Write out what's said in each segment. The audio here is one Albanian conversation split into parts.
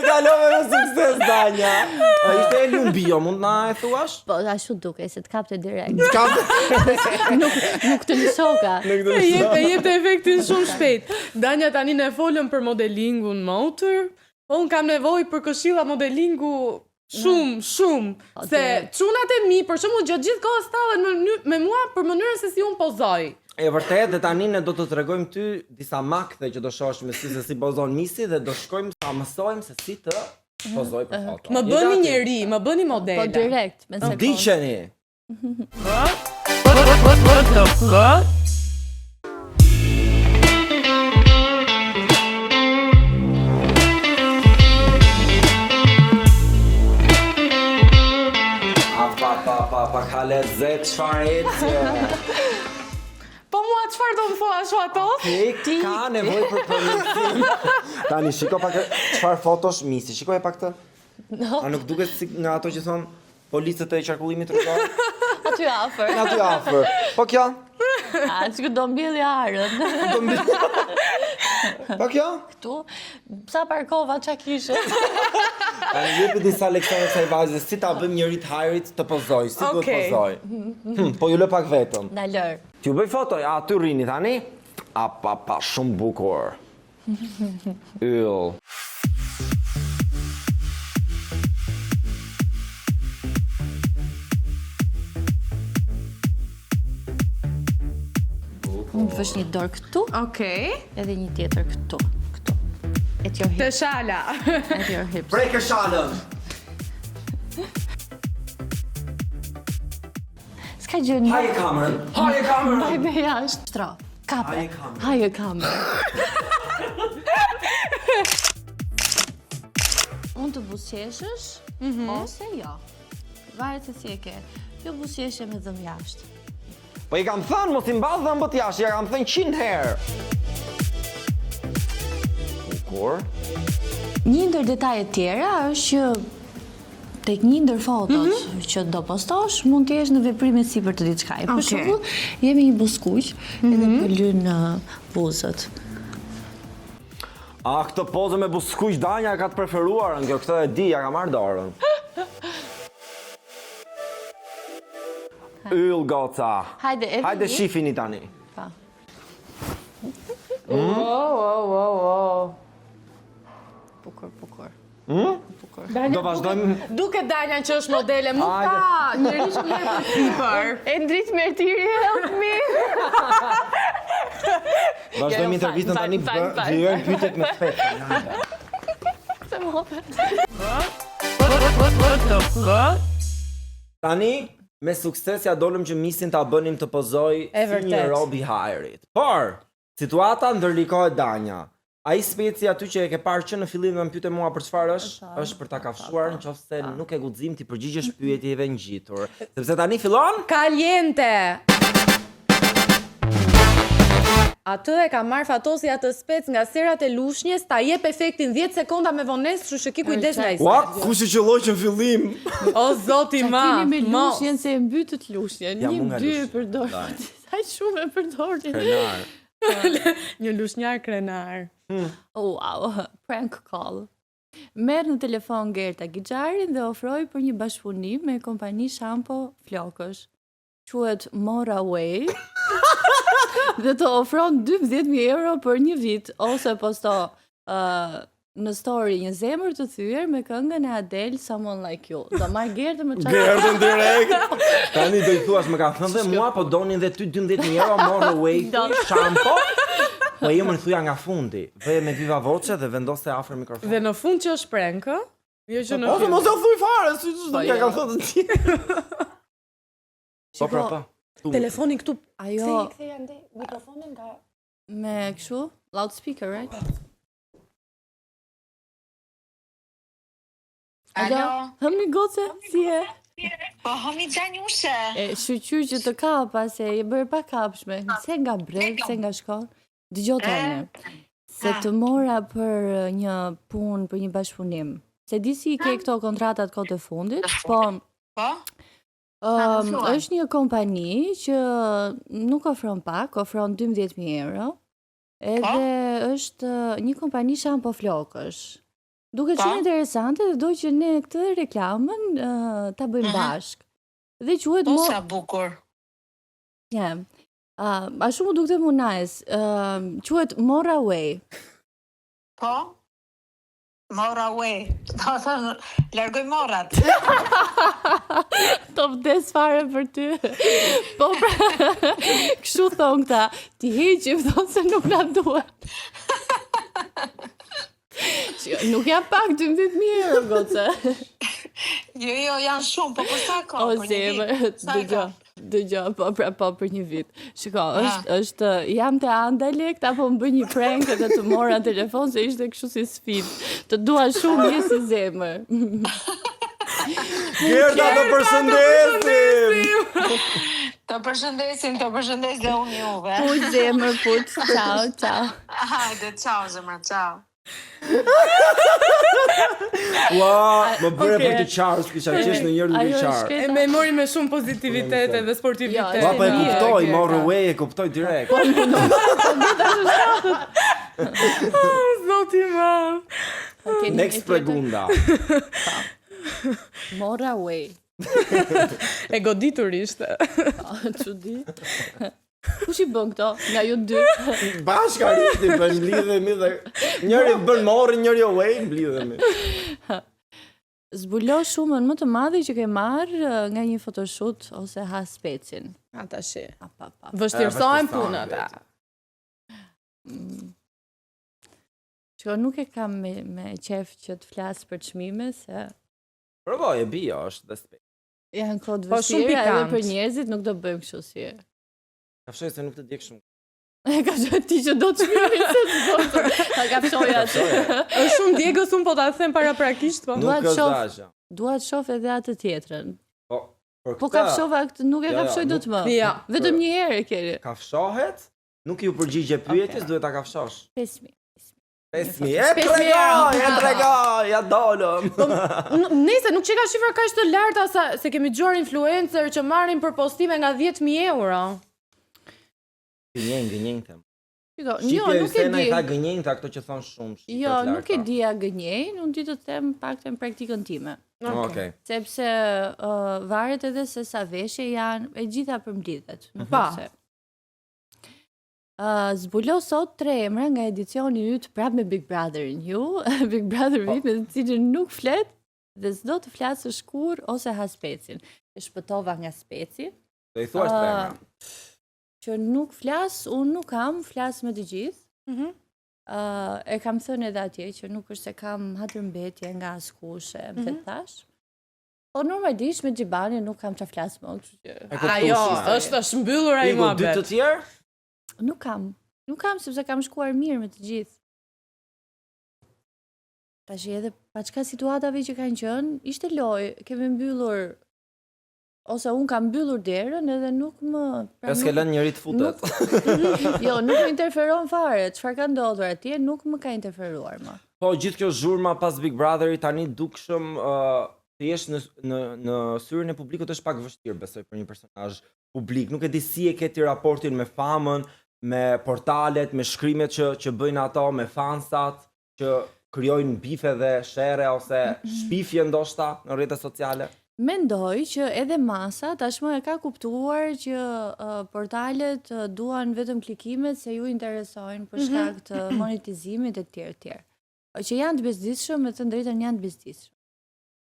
kalove me sukses, Danja. Ishte e lumbio, mund na e thuash? Po, ashtu duke, se të kapte direkt. Nuk të lëshoka. E jep të efektin shumë shpejt. Danja tani ne folëm për modelingun motor, po unë kam nevojë për këshilla modelingu shumë. Se çunat e mi, për shembull, gjatë gjithë kohës stallen me mua për mënyrën se si unë pozoj. E vërtet, dhe tani ne do të tregojmë ty disa makte që do shohësh me se si pozon Misi dhe do shkojmë sa mësojmë se si të pozoj për foto. Më bëni njeri, më bëni modela. Po direkt, me sekundë. Ndiqeni. Pa ka lezet, çfarë ecje. Po mua çfarë do më thua ashtu ato? Ti ka nevojë për përmirësim. Tani shiko pak çfarë fotosh Misi, shikoj pak të. A nuk duket si nga ato që thon policët e qarkullimit rrugor? Aty afër. Aty afër. Po kjo? A, që do mbjellja arën. Po kjo? Këtu, sa parkova qa kishe. Tani jepi disa leksione kësaj vajze, si ta bëjmë njëri të hajrit të pozoj, si duhet pozoj. Po ju lë pak vetëm. Na lër. T'ju bëj foto, a ty rrini tani? Pa, shumë bukur. Yll. Unë të vësh një dorë këtu, Okej. edhe një tjetër këtu. At your Të hips. shala. At your hips. Prekë shalën. S'ka gjë në... Haje kamerën. Haje kamerën. Vaj me jashtë. Shtro. Kape. Haje kamerën. Haje kamerën. Unë të busqeshësh, ose jo. Varet se si e ke. Jo busqeshje me dhëm jashtë. Po i kam thënë, mos i mbas dhëmbët jashtë, ja kam thënë 100 herë. Bukur. Një ndër detajet tjera është që tek një ndër fotot që do postosh, mund të jesh në veprime sipër të diçkaje. Për shembull, jemi një buskuq edhe po lyn buzët. A, këtë pozë me buskuq Danja ka të preferuar, kjo këtë e di, ja ka marrë dorën. Yll goca. Hajde, edhe Hajde një. shifini tani. Pa. Bukur. Do vazhdojmë. Duket Danja që është modele, mu Hajde. ka njëri që më e për sipër. E ndrit me tiri, help me. Vazhdojmë intervistën tani, vijojmë pyetjet me shpejtë. Tani, me sukses ja dolëm që Misin ta bënim të pozoj si një vërtet. rob i hajrit. Por, situata ndërlikohet Danja. Ai speci aty që e ke parë që në fillim dhe më pyete mua për çfarë është për ta kafshuar nëse nuk e guxim ti përgjigjesh pyetjeve ngjitur. Sepse tani fillon Caliente. Atë e ka marrë fatosi atë spec nga serat e lushnjes, ta jep efektin 10 sekonda me vonesë, kështu që ki kujdes nga i Ua, kush e qelloi që në fillim? O zoti ma. Kemi me lushnjen se e mbytët lushnjen. Ja, mu nga 1-2 lushnja. përdor. Sa shumë e përdorni. Krenar. Një lushnjar krenar. Wow, prank call. Merr në telefon Gerta Gixharin dhe ofroi për një bashkëpunim me kompani shampo flokësh. Quhet Moraway. Dhe të ofron 12.000 euro për një vit, ose posto në story një zemër të thyer me këngën e Adele Someone Like You. Do marr Gertën me çfarë? Gertën direkt. Tani do i thuash më ka thënë dhe mua, po donin dhe ty 12.000 euro Moraway shampo. Po ju më thuja nga fundi. Veje me viva voce dhe vendose afër mikrofonit. Dhe në fund që është prank, ë? Jo që në Ose fund. mos e thuj fare, si çdo ja kanë thënë të tjerë. Po pra. Telefoni këtu. Ajo Ktheja ndej mikrofonin nga me kështu, loudspeaker, right? Alo. Hëmi goce, si e? Po, homi Xhanjushe. E shqyr që të kapa, se e bërë pa kapshme. Se nga breg, se nga shkollë. Dëgjoj tani. Se të mora për një punë, për një bashkëpunim. Se di si ke këto kontratat kohë të fundit, po Po? është një kompani që nuk ofron pak, ofron 12.000 euro. Edhe është një kompani shampo flokësh. Duke qenë interesante dhe doj që ne këtë reklamën ta bëjmë bashkë. Dhe quhet Po sa bukur. Ja. A shumë duke më nice. Quhet More Away. Po? More away. Do thënë, largoj morrat. To vdes fare për ty. Po pra, kështu thon këta, ti heqim thonë se nuk na duhet. Nuk jam pak 12.000 euro, goce. Jo, janë shumë, po për sa kohë? O, Për një zemër, vit? Sa e ka? dëgjoj, po për një vit. Shiko, është jam te Anderlecht apo më bëj një prank edhe të mora në telefon se ishte kështu si sfidë. Të dua shumë një si zemër. Gerda, të përshëndesim! Të përshëndes dhe unë juve. Puç zemër, puç. Ciao. Hajde, ciao zemra, ciao. Ua, më bëre për të qarë, s'kisha qesh në njërë duke qarë. E me mori me shumë pozitivitet dhe sportivitet. Jo, Ua, pa e mirë, kuptoj, Gerda. more away, e kuptoj direkt. Zoti ma. Next pregunda. More Away. E goditur ishte. Çudi. Kush I bën këto? Nga ju dy. Bashkarisht I bën mblidhemi dhe njëri bën more, njëri away, mblidhemi. Zbulo shumën më të madhe që ke marrë nga një photoshoot ose ha specin. Ata shi. Pa. Vështirësojnë punët. Shko, nuk e kam me qef që të flasë për çmime, se Provoj, e bio, është dhe spet. janë kod Po, shumë vështirë edhe pikant. për njerëzit nuk do bëjmë kështu si. Kafshoj se nuk të djek shumë. E ka që ti që do të çmimin se të zotë. Ta kafshoj atë. Është shumë djegës unë po ta them paraprakisht, po. Dua Nuk të është shoh. dasha. Dua të shoh edhe atë tjetrën. Po, për Po këta, kafshova këtë, nuk e Ja, kafshoj nuk- dot më. Ja. Vetëm një herë e keri. kafshohet, nuk ju përgjigje pyetjes, duhet ta kafshosh. 5.000. 5.000, e tregoj, ja dolëm. Nëse nuk çeka shifra kaq të larta se kemi dëgjuar influencer që marrin për postime nga 10.000 euro. Gënjen them. Shiko, jo, Shqipja nuk e Ysena di. I tha gënjen, ta këto që thonë shumë. shqiptat Jo, nuk e larta. dija gënjej, unë di të them paktën praktikën time. Okej. Sepse varet edhe se sa veshje janë, e gjitha përmblidhet. Nuk Pa. se. Zbulo sot 3 emra nga edicioni yt prapë me Big Brotherin ju, Big Brother VIP me të cilin nuk flet dhe s'do të flasësh kur ose ha specin. E shpëtova nga speci, Do I thuash tre emra. që nuk flas, unë nuk kam, flas me të gjithë. E kam thënë edhe atje që nuk është se kam hatërmbetje nga askush e më thash. Po normalisht me Xhibani nuk kam çfarë flas më, kështu që E kuptu Ajo, si. është mbyllur ai Iku, dy të muhabet. tjerë? nuk kam. Nuk kam sepse kam shkuar mirë me të gjithë. Tash edhe pa çka situatave që kanë qenë, ishte lojë, kemi mbyllur ose un kam mbyllur derën edhe nuk më Ja s'ke lënë njëri të futet. Jo, nuk më interferon fare. Çfarë ka ndodhur atje nuk më ka interferuar më. Po, gjithë kjo zhurma pas Big Brotheri tani dukshëm të jesh në syrin e publikut është pak vështirë, besoj, për një personazh publik. Nuk e di si e ke ti raportin me famën, me portalet, me shkrimet që bëjnë ato, me fansat, që krijojnë bife dhe shere ose shpifje ndoshta në rrjetet sociale. Mendoj që edhe masa tashmë e ka kuptuar që portalet duan vetëm klikimet se ju interesojnë për shkak të monetizimit e tjerë tjerë. Që janë të bezdisshëm, me të drejtën janë të bezdisshëm.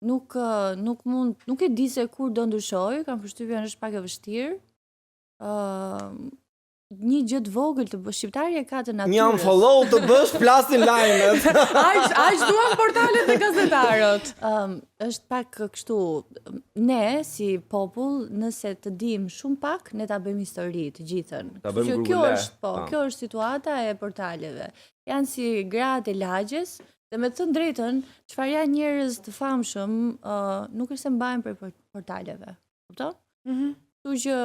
Nuk e di se kur do ndryshoj, kam përshtypjen është pak e vështirë. Një gjë të vogël të bësh, shqiptarja ka të natyrës. Një unfollow të bësh, plasin lajmet. Aq duan portalet e gazetarët. Është pak kështu, ne si popull, nëse të dim shumë pak, ne ta bëjmë histori të gjithën. Ta bëjmë Kjo gurgule. është, kjo është situata e portaleve. Janë si gratë e lagjes, dhe me të drejtën, çfarë janë njerëz të famshëm, nuk është se mbajnë për portaleve. Kupton? Kështu që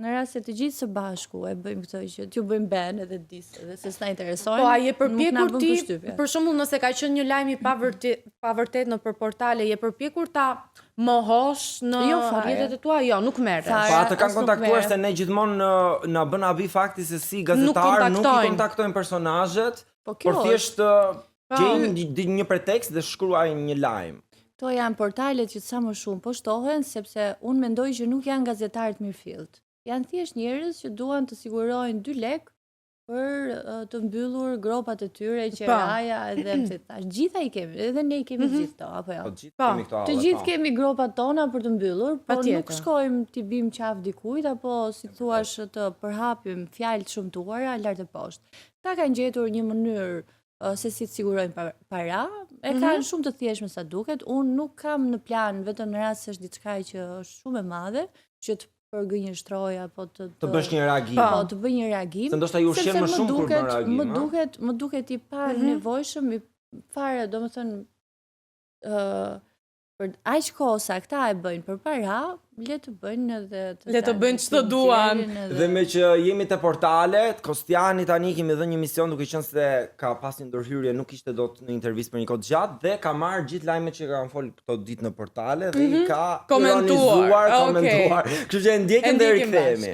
në rast se të gjithë së bashku e bëjmë këtë që t'ju bëjmë ban edhe disë, edhe se s'na interesojnë. Po a je nuk na përpjekur bën ti, përshtypje. për shembull nëse ka qenë një lajm I pavërtet në për portale, je përpjekur ta mohosh në Jo, fare. rrjetet e tua? Jo, nuk merresh. Fare. Po atë kanë as nuk kontaktuar merrem. se ne gjithmonë na bën abi fakti se si gazetar nuk I kontaktojnë. kontaktojnë personazhet, Po kjo por thjesht gjej një pretekst dhe shkruaj një lajm. To janë portalet që sa më shumë poshtohen, sepse unë mendoj që nuk janë gazetarët mirëfillt. Janë thjesht njerëz që duan të sigurojnë 2 lekë për të mbyllur gropat e tyre, qeraja edhe pse thash, gjitha i kemi, edhe ne i kemi gjithë to, apo jo? Po gjithë kemi këto. Të gjithë kemi gropat tona për të mbyllur, po nuk Patjetër. shkojmë t'i bim qaf dikujt, apo si thuash të përhapim fjalë të shumtuara lart e poshtë. Ta kanë gjetur një mënyrë se si të sigurojnë para, e kanë shumë të thjeshme sa duket. Unë nuk kam në plan, vetëm në rast se është diçka që është shumë e madhe, që të përgënjeshtroj apo të bësh një reagim. Po, të bëj një reagim. Se ndoshta ju ushqen më shumë kur bën reagim. Më duket i pa nevojshëm, i fare, domethënë për aq kohë sa këta e bëjnë për para, le të bëjnë edhe Le të bëjnë ç'të duan. Dhe me që jemi te portalet, Kostiani tani kemi dhënë një mision duke qenë se ka pas një ndërhyrje, nuk ishte dot në intervistë për një kohë gjatë dhe ka marrë gjithë lajmet që kanë folur këto ditë në portale dhe i ka Komentuar. komentuar. Kështu që e ndjekim dhe rikthehemi.